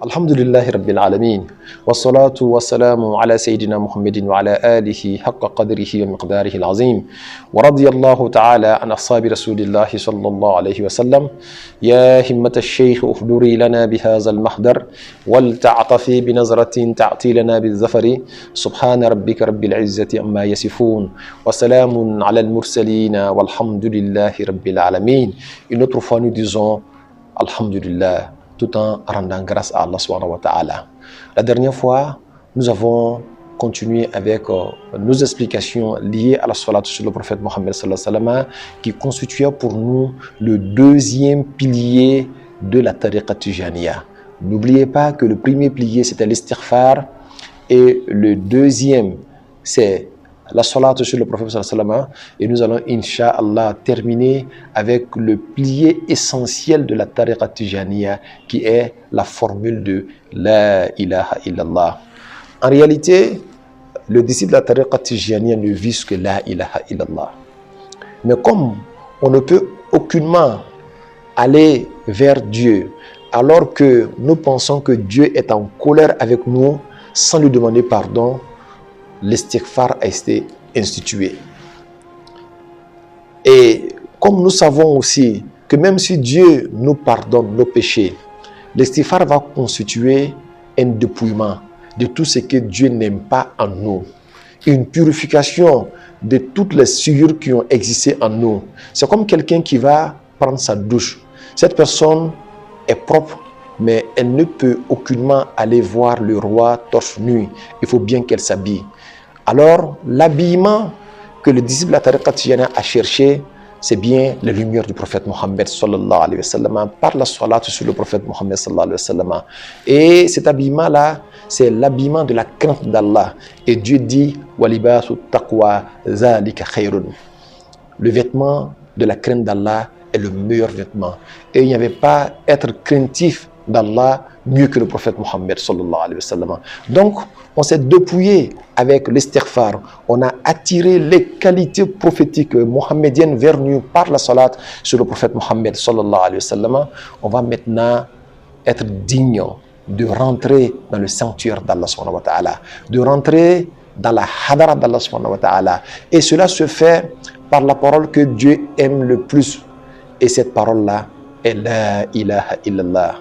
Alhamdulillahi Rabbil Alameen. Wassalatu wassalamu ala Sayyidina Muhammadin wa ala alihi haqqa qadrihi wa miqdarihi al-azim. Wa radiyallahu ta'ala an ashabi Rasulillahi sallallahu alayhi wa sallam. Ya himmata al-shaykh ufduri lana bihadha al-mahdar. Wal ta'atafi binazratin ta'ti lana bil-zafari. Subhana rabbika rabbil izzati amma yasifun. Wa salamun ala al-mursalin. Walhamdulillahi Rabbil Alameen. Une autre fois nous disons Alhamdulillah, tout en rendant grâce à Allah subhanahu wa ta'ala. La dernière fois, nous avons continué avec nos explications liées à la salat sur le prophète Mohammed sallallahu alayhi wa sallam, qui constituait pour nous le deuxième pilier de la tariqa tijaniya. N'oubliez pas que le premier pilier c'était l'istighfar et le deuxième c'est la salat sur le prophète sallallahu alayhi wa sallam, et nous allons incha'Allah terminer avec le pilier essentiel de la tariqa tijaniya qui est la formule de la ilaha illallah. En réalité, le disciple de la tariqa tijaniya ne vise que la ilaha illallah. Mais comme on ne peut aucunement aller vers Dieu alors que nous pensons que Dieu est en colère avec nous sans lui demander pardon, l'istighfar a été institué. Et comme nous savons aussi que même si Dieu nous pardonne nos péchés, l'istighfar va constituer un dépouillement de tout ce que Dieu n'aime pas en nous, une purification de toutes les souillures qui ont existé en nous. C'est comme quelqu'un qui va prendre sa douche. Cette personne est propre, mais elle ne peut aucunement aller voir le roi torse nu. Il faut bien qu'elle s'habille. Alors, l'habillement que le disciple de la tariqa tijaniya a cherché, c'est bien la lumière du prophète Mohammed sallallahu alayhi wa sallam, par la salat sur le prophète Mohammed sallallahu alayhi wa sallam. Et cet habillement-là, c'est l'habillement de la crainte d'Allah. Et Dieu dit walibasu taqwa zalika khayrun. Le vêtement de la crainte d'Allah est le meilleur vêtement. Et il n'y avait pas être craintif d'Allah mieux que le prophète Mohammed sallallahu alayhi wa sallam. Donc, on s'est dépouillé avec l'istighfar. On a attiré les qualités prophétiques mohammediennes vers nous par la salat sur le prophète Mohammed sallallahu alayhi wa sallam. On va maintenant être digne de rentrer dans le sanctuaire d'Allah subhanahu wa ta'ala, de rentrer dans la hadara d'Allah subhanahu wa ta'ala. Et cela se fait par la parole que Dieu aime le plus. Et cette parole-là est la ilaha illallah.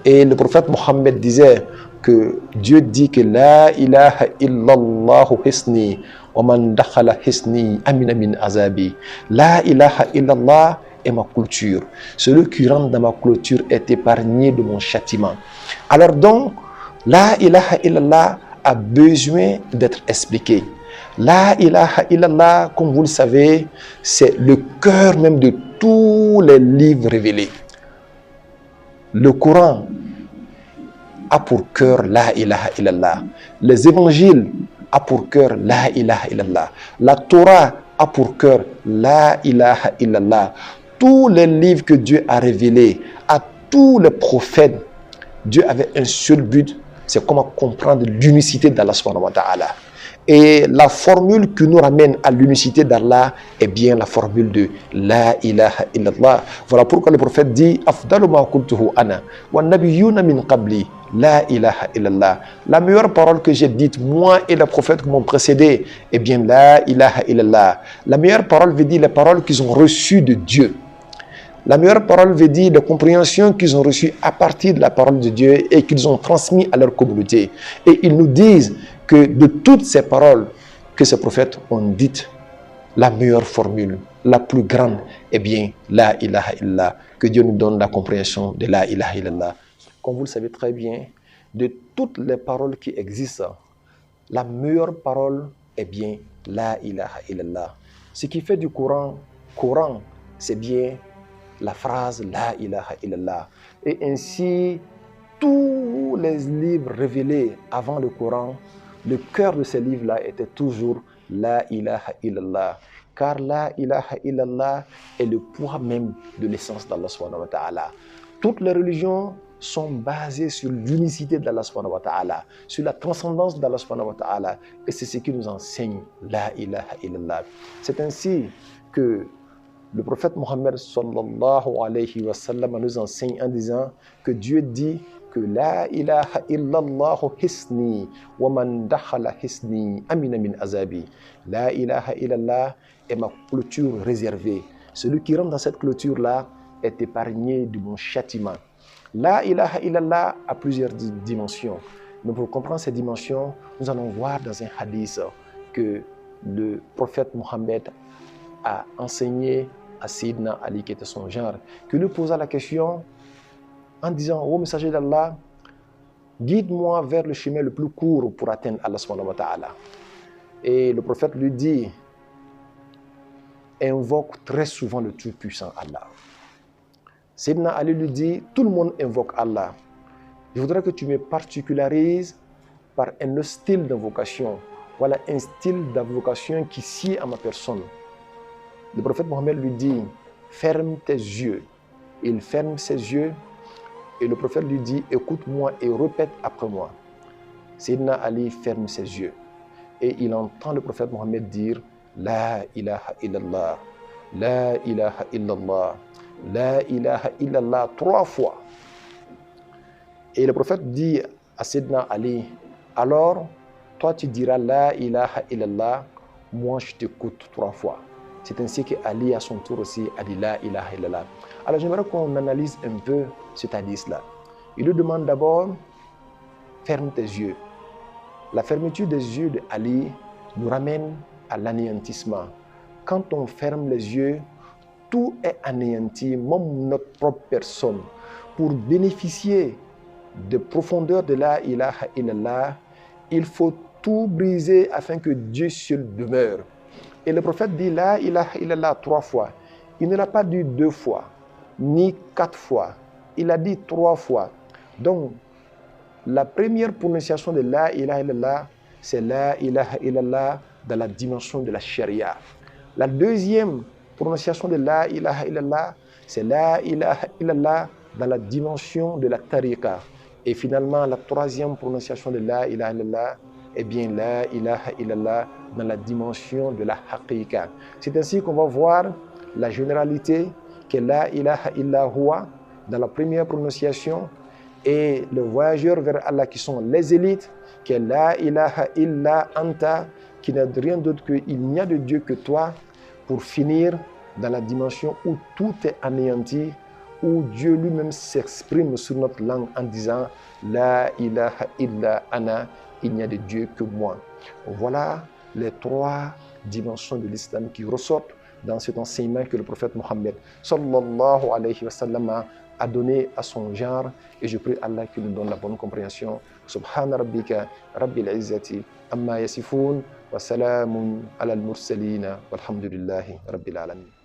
Et le prophète Mohammed disait que Dieu dit que la ilaha illallah hisni wa man dakhala hisni amina min azabi. La ilaha illallah est ma clôture. Celui qui rentre dans ma clôture est épargné de mon châtiment. Alors donc, la ilaha illallah a besoin d'être expliqué. La ilaha illallah, comme vous le savez, c'est le cœur même de tous les livres révélés. Le Coran a pour cœur la ilaha illallah. Les évangiles a pour cœur la ilaha illallah. La Torah a pour cœur la ilaha illallah. Tous les livres que Dieu a révélés à tous les prophètes, Dieu avait un seul but, c'est comment comprendre l'unicité d'Allah subhanahu wa ta'ala. Et la formule qui nous ramène à l'unicité d'Allah est bien la formule de la ilaha illallah. Voilà pourquoi le prophète dit afdalu ma qultuhu ana wa nabiyyuna min qabli la ilaha illallah. La meilleure parole que j'ai dite, moi et les prophètes qui m'ont précédé, est bien la ilaha illallah. La meilleure parole veut dire les paroles qu'ils ont reçues de Dieu. La meilleure parole veut dire les compréhensions qu'ils ont reçues à partir de la parole de Dieu et qu'ils ont transmis à leur communauté. Et ils nous disent que de toutes ces paroles que ces prophètes ont dites, la meilleure formule, la plus grande, est bien la ilaha illallah. Que Dieu nous donne la compréhension de la ilaha illallah. Comme vous le savez très bien, de toutes les paroles qui existent, la meilleure parole est bien la ilaha illallah. Ce qui fait du Coran, c'est bien la phrase la ilaha illallah. Et ainsi, tous les livres révélés avant le Coran, le cœur de ces livres-là était toujours la ilaha illallah. Car la ilaha illallah est le poids même de l'essence d'Allah subhanahu wa ta'ala. Toutes les religions sont basées sur l'unicité d'Allah subhanahu wa ta'ala, sur la transcendance d'Allah subhanahu wa ta'ala. Et c'est ce qui nous enseigne la ilaha illallah. C'est ainsi que Le prophète Mohammed sallallahu alayhi wa sallam nous enseigne en disant que Dieu dit que la ilaha illallah hisni wa man dakhala hisni amina min azabi. La ilaha illallah est ma clôture réservée. Celui qui rentre dans cette clôture-là est épargné de mon châtiment. La ilaha illallah a plusieurs dimensions. Mais pour comprendre ces dimensions, nous allons voir dans un hadith que le prophète Mohammed a enseigné à Sayyidina Ali, qui était son genre, qui lui posa la question en disant: ô messager d'Allah, guide-moi vers le chemin le plus court pour atteindre Allah subhanahu wa ta'ala. Et le prophète lui dit: invoque très souvent le Tout-Puissant Allah. Sayyidina Ali lui dit: tout le monde invoque Allah. Je voudrais que tu me particularises par un style d'invocation. Voilà un style d'invocation qui sied à ma personne. Le prophète Mohammed lui dit: ferme tes yeux. Il ferme ses yeux et le prophète lui dit: écoute-moi et répète après moi. Sayyidina Ali ferme ses yeux et il entend le prophète Mohammed dire: la ilaha illallah, la ilaha illallah, la ilaha illallah 3 fois. Et le prophète dit à Sayyidina Ali: alors toi tu diras la ilaha illallah, moi je t'écoute 3 fois. C'est ainsi que Ali à son tour aussi a dit la ilaha illallah. Alors j'aimerais qu'on analyse un peu cet hadith-là. Il lui demande d'abord: ferme tes yeux. La fermeture des yeux de Ali nous ramène à l'anéantissement. Quand on ferme les yeux, tout est anéanti, même notre propre personne. Pour bénéficier de profondeur de la ilaha illallah, il faut tout briser afin que Dieu seul demeure. Et le prophète dit la ilaha illallah 3 fois. Il ne l'a pas dit 2 fois, ni 4 fois. Il a dit 3 fois. Donc, la première prononciation de la ilaha illallah, c'est la ilaha illallah dans la dimension de la charia. La deuxième prononciation de la ilaha illallah, c'est la ilaha illallah dans la dimension de la tariqa. Et finalement, la troisième prononciation de la ilaha illallah, eh bien, la ilaha illallah dans la dimension de la haqiqa. C'est ainsi qu'on va voir la généralité que la ilaha illallah dans la première prononciation et le voyageur vers Allah qui sont les élites, que la ilaha illa anta, qui n'est rien d'autre qu'il n'y a de Dieu que toi, pour finir dans la dimension où tout est anéanti, où Dieu lui-même s'exprime sur notre langue en disant la ilaha illa ana, il n'y a de Dieu que moi. Voilà les 3 dimensions de l'islam qui ressortent dans cet enseignement que le prophète Mohammed sallallahu alayhi wa sallam a donné à son genre, et je prie Allah qu'il nous donne la bonne compréhension. Subhana rabbika rabbil izzati amma yasifun wa salamun ala al-mursalin walhamdulillahi rabbil alamin.